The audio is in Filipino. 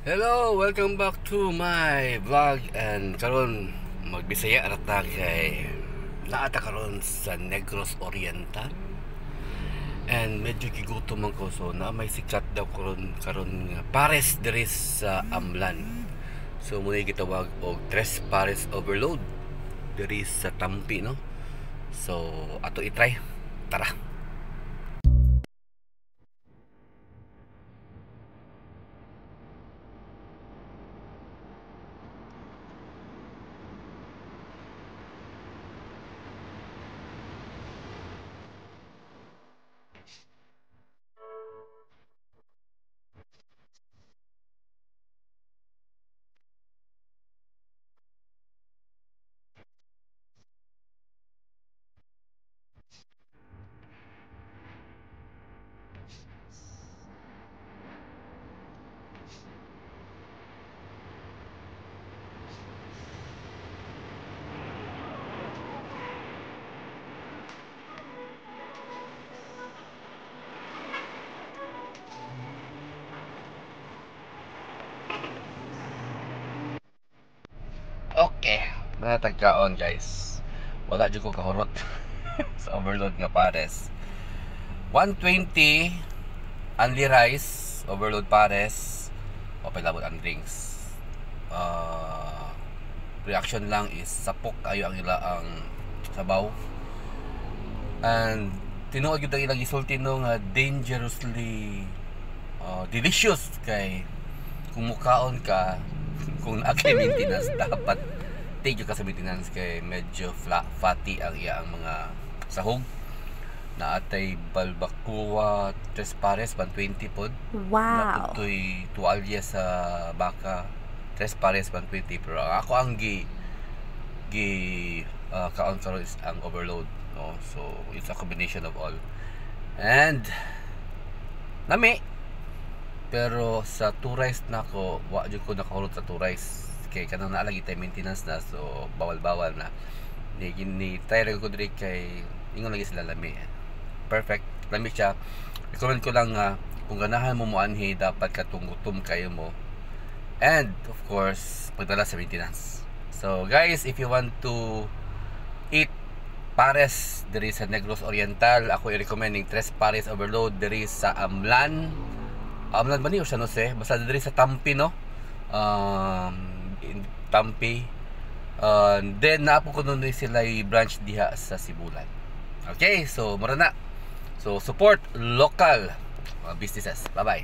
Hello, welcome back to my vlog. And karon magbisaya rata kay naata karon sa Negros Oriental. And medyo kigutom man ko, so na may sikat daw karon nga pares diri sa Amlan. So muna gitawag og Tres Pares Overload diri sa Tampi, no? So ato i-try. Tara. Okay, natagkaon guys. Wala jud ko kahurot sa overload nga pares. 120 only rice, overload pares, o palabot ang drinks. Reaction lang is sapok kayo ang ila ang sabaw. And tinuod gyud ang ilang gisulti no nga dangerously delicious kay kung mukaon ka kung akay maintenance dapat take ka sa maintenance kay medyo fatty ang iya ang mga sahog na atay balbacoa Tres Pares 120 pod. Wow. Natutoy tuwalya sa baka Tres Pares 120, pero ako ang kaon karon is ang overload, no? So it's a combination of all. And nami, pero sa two rice na ko, wa jud ko nakahulot sa two rice kay kanang naa lagi tay maintenance na, so bawal-bawal na ni try ko diri kay ingon lagi sila lami. Perfect lami siya. Recommend ko lang kung ganahan mo moanhi dapat katunggutom kayo mo, and of course pagdala sa maintenance. So guys, if you want to eat pares diri sa Negros Oriental, ako i-recommending Tres Pares Overload diri sa Amlan ba ni o San Jose? Basta diri sa Tampi, no? In Tampi. Then naapo ko nun sila branch diha sa Sibulan. Okay, so mura na. So support local businesses. Bye bye.